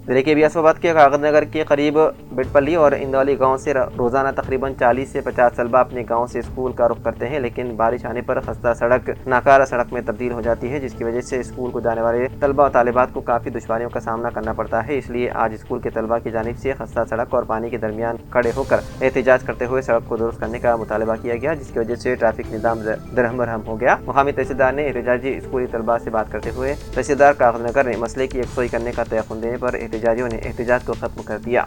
जिले के बियासाबाद के कागज नगर के करीब बिटपल्ली और इंदौली गांव से रोजाना तकरीबन 40 से 50 तलबा अपने गांव से स्कूल का रुख करते हैं, लेकिन बारिश आने पर खस्ता सड़क नाकारा सड़क में तब्दील हो जाती है, जिसकी वजह से स्कूल को जाने वाले तलबा और तालिबात को काफ़ी दुश्वारियों का सामना करना पड़ता है। इसलिए आज स्कूल के तलबा की जानिब से खस्ता सड़क और पानी के दरमियान खड़े होकर एहतजाज करते हुए सड़क को दुरुस्त करने का मुतालबा किया गया, जिसकी वजह से ट्रैफिक निज़ाम दरहम बरहम हो गया। मुकामी तहसीलदार ने एहतजाजी स्कूली तलबा से बात करते हुए तहसीलदार कागज नगर ने मसले की यकसोई करने का तयक़ुन देने पर एहतजाजियों ने एहतजाज को खत्म कर दिया।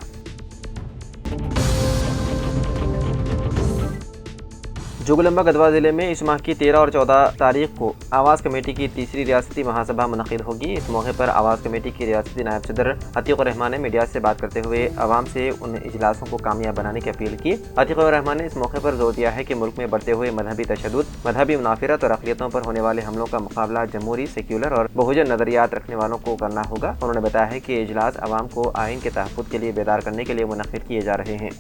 जोगलम्बा गढ़वा जिले में इस माह की 13 और 14 तारीख को आवाज़ कमेटी की तीसरी रियासती महासभा मुनक़िद होगी। इस मौके पर आवाज़ कमेटी की रियासती नायब सदर अतीक़ुर रहमान ने मीडिया से बात करते हुए आवाम से उन इजलासों को कामयाब बनाने की अपील की। अतीक़ुर रहमान ने इस मौके पर जोर दिया है कि मुल्क में बढ़ते हुए मजहबी तशद्दुद, मजहबी मुनाफिरत और अक़लियतों पर होने वाले हमलों का मुकाबला जमहूरी, सेक्युलर और बहुजन नज़रियात रखने वालों को करना होगा। उन्होंने बताया है कि इजलास आवाम को आइन के तहफ़्फ़ुज़ के लिए बेदार करने के लिए मुनक़िद किए जा रहे हैं।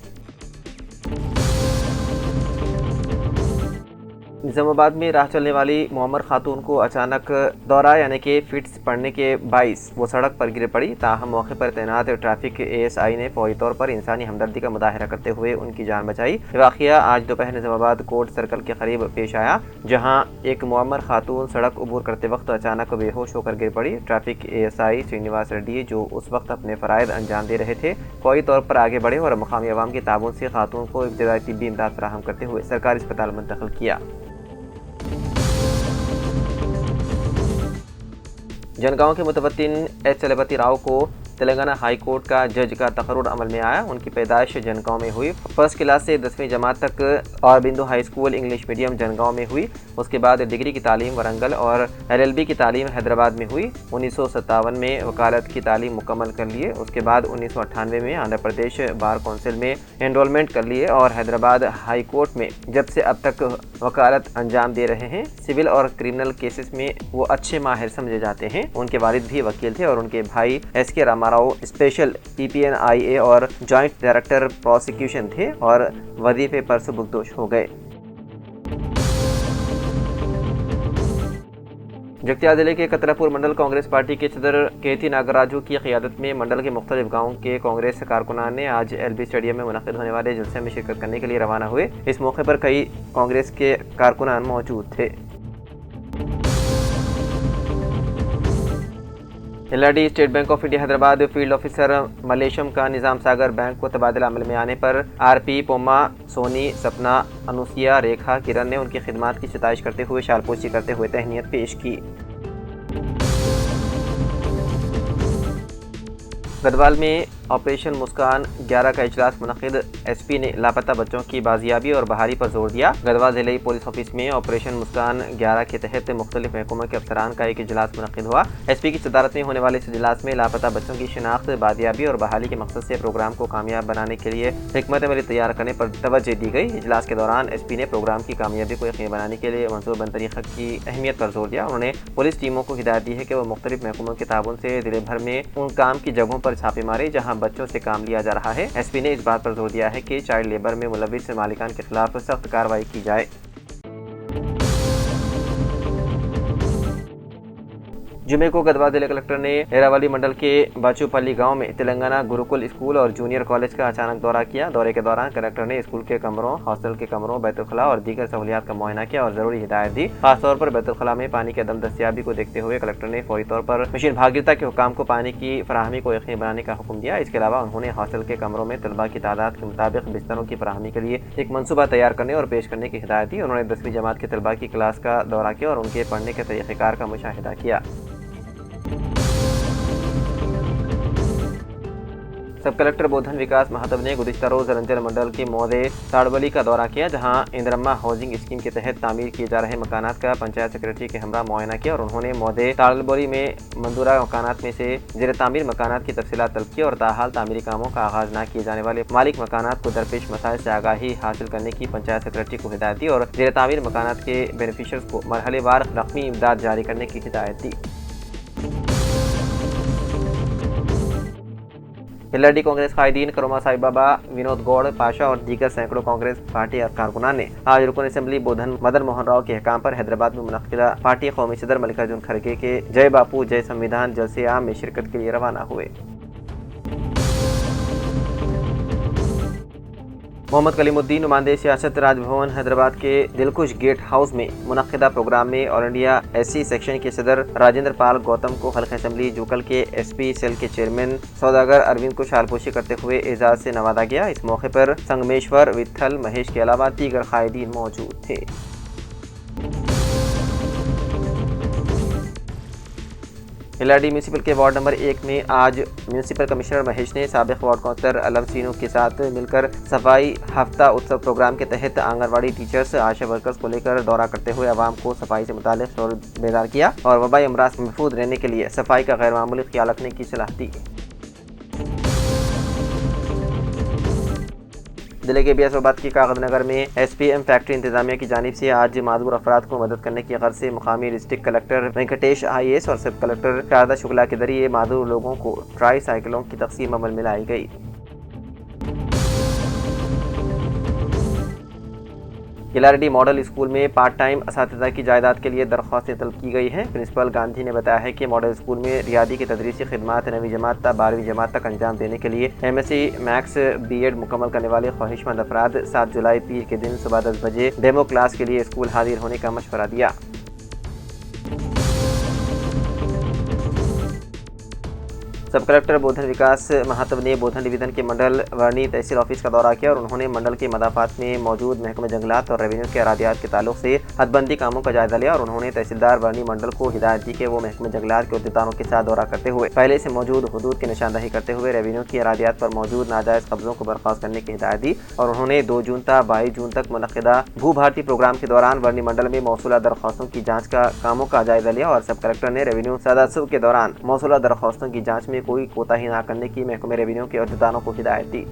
निज़ामाबाद में राह चलने वाली मोअम्मर खातून को अचानक दौरा यानी कि फिट्स पड़ने के बाइस वो सड़क पर गिर पड़ी। ताहम मौके पर तैनात ट्रैफिक ASI ने फौरी तौर पर इंसानी हमदर्दी का मुजाहरा करते हुए उनकी जान बचाई। वाक़िया आज दोपहर निज़ामाबाद कोर्ट सर्कल के करीब पेश आया, जहां एक मोअम्मर खातून सड़क अबूर करते वक्त अचानक बेहोश होकर गिर पड़ी। ट्रैफिक ASI श्रीनिवास रेड्डी, जो उस वक्त अपने फ़राइज़ अंजाम दे रहे थे, फौरी तौर पर आगे बढ़े और मकामी अवाम के ताबून से खातून को इब्तदाई तिब्बी इमदाद फराहम करते हुए सरकारी अस्पताल मुंतकिल किया। जनगांव के मुतवत्तिन H चलपति राव को तेलंगाना हाई कोर्ट का जज का तकर्रुर अमल में आया। उनकी पैदाइश जनगांव में हुई। फर्स्ट क्लास से 10वीं जमात तक और बिंदु high school English medium Jangaon में हुई। उसके बाद डिग्री की तालीम वरंगल और LLB की तालीम हैदराबाद में हुई। 1957 में वकालत की तालीम मुकम्मल कर लिए। उसके बाद 1998 में आंध्र प्रदेश बार कौंसिल में एनरोलमेंट कर लिए और हैदराबाद हाई कोर्ट में जब से अब तक वकालत अंजाम दे रहे हैं। सिविल और क्रिमिनल केसेस में वो अच्छे माहिर समझे जाते हैं। उनके वालिद भी वकील थे और उनके भाई SK रामाराव स्पेशल PPNIA और जॉइंट डायरेक्टर प्रोसिक्यूशन थे और वजीफे पर सुबुकदोश हो गए। जगतियाल जिले के कतरापुर मंडल कांग्रेस पार्टी के सदर केती नागराजू की क़ियादत में मंडल के मुख्तलिफ गाँवों के कांग्रेस कारकुनान ने आज LB स्टेडियम में मुनक़िद होने वाले जलसे में शिरकत करने के लिए रवाना हुए। इस मौके पर कई कांग्रेस के कारकुनान मौजूद थे। LRD state bank of India Hyderabad field officer Malesham का निज़ाम सागर बैंक को तबादला अमल में आने पर RP, पोमा, सोनी, सपना, अनुसिया, रेखा, किरण ने उनकी खिदमात की सिताइश करते हुए शालपोशी करते हुए तहनीत पेश की। गढ़वाल में ऑपरेशन मुस्कान 11 का इजलास मुनक़िद। SP ने लापता बच्चों की बाजियाबी और बहाली पर जोर दिया। गढ़वाल जिले पुलिस ऑफिस में ऑपरेशन मुस्कान 11 के तहत मुख्तलिफ महकमों के अफसरान का एक इजलास मुनक़िद हुआ। SP की सदारत में होने वाले इस इजलास में लापता बच्चों की शिनाख्त, बाजियाबी और बहाली के मकसद से प्रोग्राम को कामयाब बनाने के लिए हिकमत अमली तैयार करने पर तवज्जो दी गई। इजलास के दौरान SP ने प्रोग्राम की कामयाबी को यकीनी बनाने के लिए मंसूबाबंद तरीक़े की अहमियत पर जोर दिया। उन्होंने पुलिस टीमों को हिदायत दी है कि वो मुख्तलिफ महकमों के ताबून से जिले भर में उन काम की जगहों पर छापे मारे जहाँ बच्चों से काम लिया जा रहा है। SP ने इस बात पर जोर दिया है कि चाइल्ड लेबर में मुलविस मालिकान के खिलाफ सख्त कार्रवाई की जाए। जुमे को गढ़वा जिले कलेक्टर ने हेरावली मंडल के बाचूपल्ली गांव में तेलंगाना गुरुकुल स्कूल और जूनियर कॉलेज का अचानक दौरा किया। दौरे के दौरान कलेक्टर ने स्कूल के कमरों, हॉस्टल के कमरों, बैतुलखला और दीगर सहूलियात का मुआयना किया और जरूरी हिदायत दी। खासतौर पर बैतुलखला में पानी के अदम दस्तियाबी को देखते हुए कलेक्टर ने फौरी तौर पर मशीन भागीरता के हुकाम को पानी की फराहमी को यकीनी बनाने का हुक्म दिया। इसके अलावा उन्होंने हॉस्टल के कमरों में तलबा की तादाद के मुताबिक बिस्तरों की फराहमी के लिए एक मनसूबा तैयार करने और पेश करने की हिदायत दी। उन्होंने 10वीं जमात के तलबा की क्लास का दौरा किया और उनके पढ़ने के तरीक़ेकार का मुशाहिदा किया। सब कलेक्टर बोधन विकास महातब ने गुज़िश्ता रोज़ रंजन मंडल के मौदे ताड़वली का दौरा किया, जहां इंदिरम्मा हाउसिंग स्कीम के तहत तामीर किए जा रहे मकानात का पंचायत सेक्रेटरी के हमरा मुआयना किया और उन्होंने मौदे ताड़वली में मंजूरा मकानात में से ज़ेर तामीर मकानात की तफसीलात तलब की और ताहाल तामीरी कामों का आगाज़ न किए जाने वाले मालिक मकानात को दरपेश मसाइल से आगाही हासिल करने की पंचायत सेक्रेटरी को हिदायत दी और ज़ेर तामीर मकानात के बेनिफिशर्स को मरहलेवार रकमी इमदाद जारी करने की हिदायत दी। एलआरडी कांग्रेस कायदीन करोमा साहिब बाबा, विनोद गौड़ पाशा और दीगर सैकड़ों कांग्रेस पार्टी कारकुनान ने आज रुकन असेंबली बोधन मदन मोहन राव के अहकाम पर हैदराबाद में मुनक्किदा पार्टी कौमी सदर मल्लिकार्जुन खड़गे के जय बापू जय संविधान जलसे आम में शिरकत के लिए रवाना हुए। मोहम्मद कलीमुद्दीन नुमाइंदे सियासत राजभवन हैदराबाद के दिलखुश गेट हाउस में मुनक्किदा प्रोग्राम में ऑल इंडिया एससी सेक्शन के सदर राजेंद्र पाल गौतम को हल्का असेंबली जुकल के एसपी सेल के चेयरमैन सौदागर अरविंद को शालपोशी करते हुए एजाज से नवाजा गया। इस मौके पर संगमेश्वर, विट्ठल, महेश के अलावा दीगर कायदीन मौजूद थे। एलआरडी म्यूनसिपल के वार्ड नंबर 1 में आज म्यूनसिपल कमिश्नर महेश ने साबिक वार्ड काउंसलर अलम सीनू के साथ मिलकर सफाई हफ्ता उत्सव प्रोग्राम के तहत आंगनवाड़ी टीचर्स, आशा वर्कर्स को लेकर दौरा करते हुए आवाम को सफाई से मुताल्लिक शोर बेदार किया और वबाई अमराज से महफूज रहने के लिए सफाई का गैर मामूली ख्याल रखने की सलाह दी। जिले के बियासाबाद की कागज नगर में एसपीएम फैक्ट्री इंतजामिया की जानिब से आज मादूर अफराद को मदद करने की गर्ज से मुकामी डिस्ट्रिक्ट कलेक्टर वेंकटेश IAS और सब कलेक्टर शारदा शुक्ला के जरिए मादूर लोगों को ट्राई साइकिलों की तकसीम अमल में लाई गई। एलआरडी मॉडल स्कूल में पार्ट टाइम असातिज़ा की जायदाद के लिए दरख्वास्तें तलब की गई हैं। प्रिंसिपल गांधी ने बताया है कि मॉडल स्कूल में रियादी की तदरीसी खिदमात 9वीं जमात तक 12वीं जमात तक अंजाम देने के लिए MSc मैक्स BEd मुकम्मल करने वाले ख्वाहिशमंद अफराद 7 जुलाई पीर के दिन सुबह 10 बजे डेमो क्लास के लिए स्कूल हाजिर होने का मशवरा दिया। सब कलेक्टर बोधन विकास महात्व ने बोधन डिवीजन के मंडल वर्णी तहसील ऑफिस का दौरा किया और उन्होंने मंडल के मदाफात में मौजूद महकमे जंगलात और रेवेन्यू के अरादियात के ताल्लुक से हदबंदी कामों का जायजा लिया और उन्होंने तहसीलदार वर्णी मंडल को हिदायत दी कि वो महकमे जंगलात के अहदेदारों के साथ दौरा करते हुए पहले से मौजूद हुदूद की निशानदही करते हुए रेवेन्यू की अरादियात पर मौजूद नाजायज़ कब्जों को बर्खास्त करने की हिदायत दी और उन्होंने 2 जून तक 22 जून तक मुनक्किदा भू भारती प्रोग्राम के दौरान वर्णी मंडल में मौसूला दरख्वास्तों की जाँच का कामों का जायजा लिया और सब कलेक्टर ने रेवेन्यू सदासब के दौरान मौसूला दरख्वास्तों की जाँच में कोई कोताही न करने की महकमे रेवेन्यू के अहदेदारों को हिदायत दी।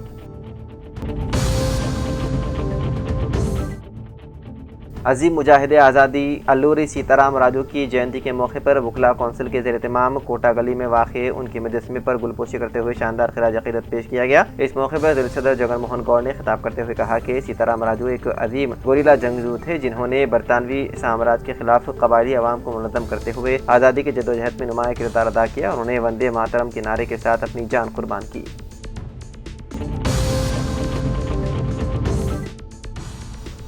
अजीम मुजाहिद आज़ादी अल्लूरी सीताराम राजू की जयंती के मौके पर वकला कौंसिल के ज़ेर एहतमाम कोटा गली में वाक़े उनके मुजस्समे पर गुलपोशी करते हुए शानदार खिराज अक़ीदत पेश किया गया। इस मौके पर ज़िला सदर जगन मोहन गौड़ ने खिताब करते हुए कहा कि सीताराम राजू एक अजीम गोरिल्ला जंगजू थे जिन्होंने बरतानवी साम्राज्य के खिलाफ कबायली अवाम को मुनज़्ज़म करते हुए आज़ादी की जद्दोजहद में नुमाया किरदार अदा किया। उन्होंने वंदे मातरम के नारे के साथ अपनी जान कुर्बान की।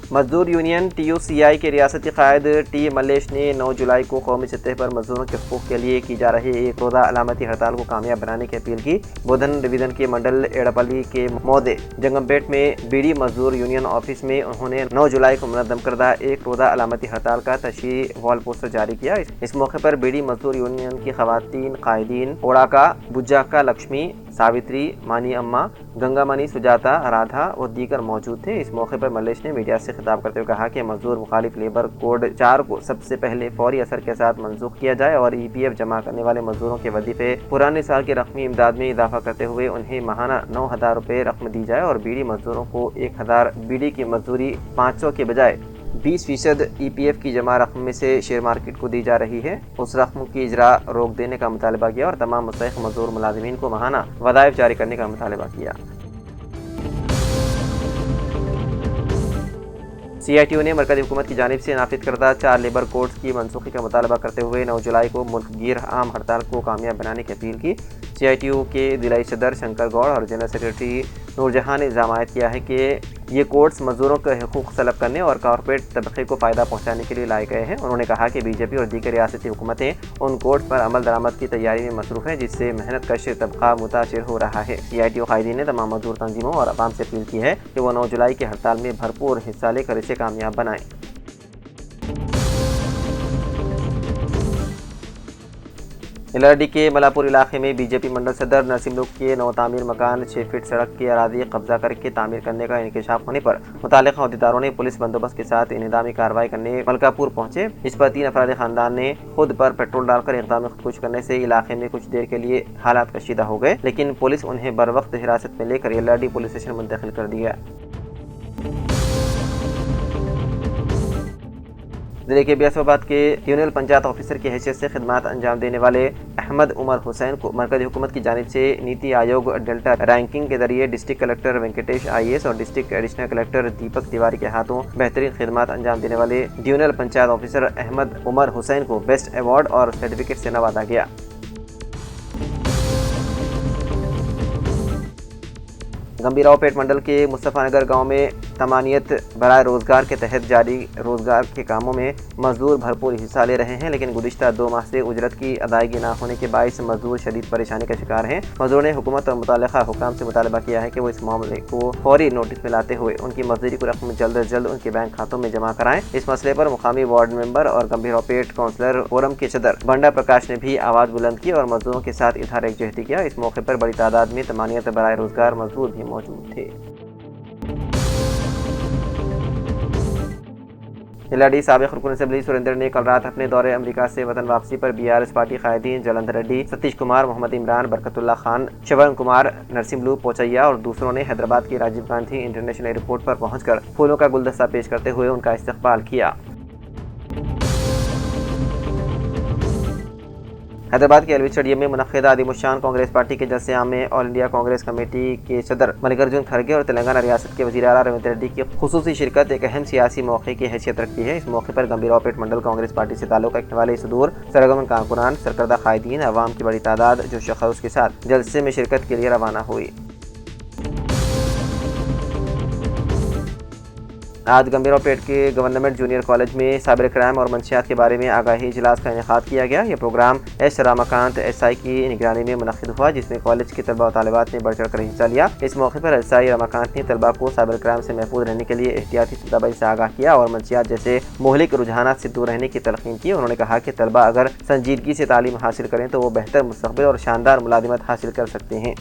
मजदूर यूनियन TUCI के रियासती कायद T मल्लेश ने 9 जुलाई को कौमी सतह पर मजदूरों के हकूक़ के लिए की जा रही एक रोज़ा अलामती हड़ताल को कामयाब बनाने की अपील की। बोधन डिवीज़न के मंडल एड़ापल्ली के मौदे जंगमपेट में बीडी मजदूर यूनियन ऑफिस में उन्होंने 9 जुलाई को मुनज़्ज़म करदा एक रोज़ा अलामती हड़ताल का तशरीह वॉल पोस्टर जारी किया। इस मौके पर बीडी मजदूर यूनियन की खवातीन कायदीन ओड़ाका, बुज्जाका लक्ष्मी, सावित्री, मानी अम्मा, गंगामणि, सुजाता, राधा और दीगर मौजूद थे। इस मौके पर मल्लेश ने मीडिया से खिताब करते हुए कहा कि मजदूर मुखालिफ लेबर कोड 4 को सबसे पहले फौरी असर के साथ मनसूख किया जाए और EPF जमा करने वाले मजदूरों के वजीफे पुराने साल की रकमी इमदाद में इजाफा करते हुए उन्हें माहाना 9,000 रुपये रकम दी जाए और बीडी मजदूरों को 1,000 बीडी की मजदूरी 500 के बजाय 20% EPF की जमा रकम में से शेयर मार्केट को दी जा रही है, उस रकम की इजरा रोक देने का मुतालबा किया और तमाम मुस्तहिक मजदूर मुलाजिमीन को माहाना वज़ाइफ जारी करने का मुतालबा किया। CITU ने मरकज़ी हुकूमत की जानिब से नाफिज करदा 4 लेबर कोड्स की मनसूखी का मुतालबा करते हुए 9 जुलाई को मुल्क गिर आम हड़ताल को कामयाब बनाने की अपील की। CITU के जिलाई सदर शंकर गौड़ और जनरल सेक्रेटरी नूरजहां ने इल्ज़ाम आयद किया है कि ये कोड्स मजदूरों के हकूक़ तलब करने और कॉरपोरेट तबके को फ़ायदा पहुँचाने के लिए लाए गए हैं। उन्होंने कहा कि BJP और दीगर रियासती हुकूमतें उन कोड्स पर अमल दरामद की तैयारी में मसरूफ़ है जिससे मेहनत कश तबका मुतासिर हो रहा है। CITU कायदीन ने तमाम मजदूर तंजीमों और अवाम से अपील की है कि वो 9 जुलाई की हड़ताल में भरपूर हिस्सा लेकर इसे कामयाब बनाएँ। एलआरडी के मलापुर इलाके में BJP मंडल सदर नरसिम लुक के नौ तामीर मकान 6 फीट सड़क की अरादी कब्जा करके तामीर करने का इंकशाफ होने पर मुतालिका अहदेदारों ने पुलिस बंदोबस्त के साथ इंतजामी कार्रवाई करने मलकापुर पहुंचे। इस पर 3 अफराद खानदान ने खुद पर पेट्रोल डालकर इक़दाम खुदकुश करने से इलाके में कुछ देर के लिए हालात कशीदा हो गए, लेकिन पुलिस उन्हें बर वक्त हिरासत में लेकर एलआरडी पुलिस स्टेशन मुंतकिल कर दिया। ضلع کے بیاسواباد کے یونیل پنچایت آفیسر کی حیثیت سے خدمات انجام دینے والے احمد عمر حسین کو مرکزی حکومت کی جانب سے نیتی آیوگ ڈیلٹا رینکنگ کے ذریعے ڈسٹرکٹ کلکٹر وینکٹیش IAS اور district additional collector Deepak Tiwari کے ہاتھوں بہترین خدمات انجام دینے والے ڈیونل پنچایت آفیسر احمد عمر حسین کو بیسٹ ایوارڈ اور سرٹیفکیٹ سے نوازا گیا۔ گمبھیراؤ پیٹ منڈل کے مصطفیٰ نگر گاؤں میں تمانیت برائے روزگار کے تحت جاری روزگار کے کاموں میں مزدور بھرپور حصہ لے رہے ہیں، لیکن گزشتہ 2 ماہ سے اجرت کی ادائیگی نہ ہونے کے باعث مزدور شدید پریشانی کا شکار ہیں۔ مزدوروں نے حکومت اور متعلقہ حکام سے مطالبہ کیا ہے کہ وہ اس معاملے کو فوری نوٹس میں لاتے ہوئے ان کی مزدوری کی رقم جلد از جلد ان کے بینک کھاتوں میں جمع کرائیں۔ اس مسئلے پر مقامی وارڈ ممبر اور گمبھیراؤ پیٹ کونسلر فورم کے صدر بنڈا پرکاش نے بھی آواز بلند کی اور مزدوروں کے ساتھ اظہار یکجہتی کیا۔ اس موقع پر بڑی تعداد میں تمانیت برائے روزگار مزدور بھی موجود تھے۔ LRD سابق رکن اسمبلی سریندر نے کل رات اپنے دورے امریکہ سے وطن واپسی پر BRS پارٹی قائدین جلندھر ریڈی، ستیش کمار، محمد عمران، برکت اللہ خان، شیون کمار، نرسملو پوچیا اور دوسروں نے حیدرآباد کی راجیو گاندھی انٹرنیشنل ایئرپورٹ پر پہنچ کر پھولوں کا گلدستہ پیش کرتے ہوئے ان کا استقبال کیا۔ حیدرآباد کے LV اسٹیڈیم میں منعقدہ عظیم الشان کانگریس پارٹی کے جلسے عام میں آل انڈیا کانگریس کمیٹی کے صدر ملکارجن کھڑگے اور تلنگانہ ریاست کے وزیر اعلیٰ ریونت ریڈی کی خصوصی شرکت ایک اہم سیاسی موقع کی حیثیت رکھتی ہے۔ اس موقع پر گمبھیراؤ پیٹ منڈل کانگریس پارٹی سے تعلق رکھنے والے صدور سرگرم کارکنان، سرکردہ قائدین، عوام کی بڑی تعداد جو شخص کے ساتھ جلسے میں شرکت کے لیے روانہ ہوئی۔ آج گمبھیراؤ پیٹ کے گورنمنٹ جونیئر کالج میں سائبر کرائم اور منشیات کے بارے میں آگاہی اجلاس کا انعقاد کیا گیا۔ یہ پروگرام ایس راماکانت SI کی نگرانی میں منعقد ہوا، جس میں کالج کے طلباء و طالبات نے بڑھ چڑھ کر حصہ لیا۔ اس موقع پر SI راماکانت نے طلباء کو سائبر کرائم سے محفوظ رہنے کے لیے احتیاطی تدابیر سے آگاہ کیا اور منشیات جیسے مہلک رجحانات سے دور رہنے کی تلقین کی۔ انہوں نے کہا کہ طلباء اگر سنجیدگی سے تعلیم حاصل کریں تو وہ بہتر مستقبل اور شاندار ملازمت حاصل کر سکتے ہیں۔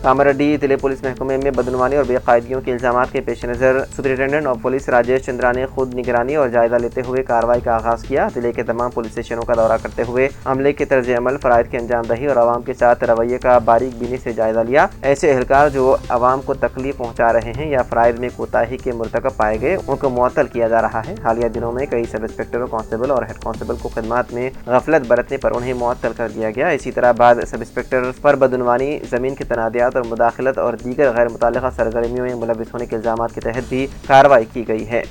کاماریڈی ضلع پولیس محکمے میں بدعنوانی اور بے قاعدگیوں کے الزامات کے پیش نظر superintendent of police Rajesh Chandra نے خود نگرانی اور جائزہ لیتے ہوئے کارروائی کا آغاز کیا۔ ضلع کے تمام پولیس اسٹیشنوں کا دورہ کرتے ہوئے عملے کے طرز عمل، فرائض کی انجام دہی اور عوام کے ساتھ رویے کا باریک بینی سے جائزہ لیا۔ ایسے اہلکار جو عوام کو تکلیف پہنچا رہے ہیں یا فرائض میں کوتاہی کے مرتکب پائے گئے ان کو معطل کیا جا رہا ہے۔ حالیہ دنوں میں کئی سب انسپکٹروں، کانسٹیبل اور ہیڈ کانسٹیبل کو خدمات میں غفلت برتنے پر انہیں معطل کر دیا گیا۔ اسی طرح بعض سب انسپکٹر پر بدعنوانی، زمین کے تنازعات اور مداخلت اور دیگر غیر متعلقہ سرگرمیوں میں ملوث ہونے کے الزامات کے تحت بھی کارروائی کی گئی ہے۔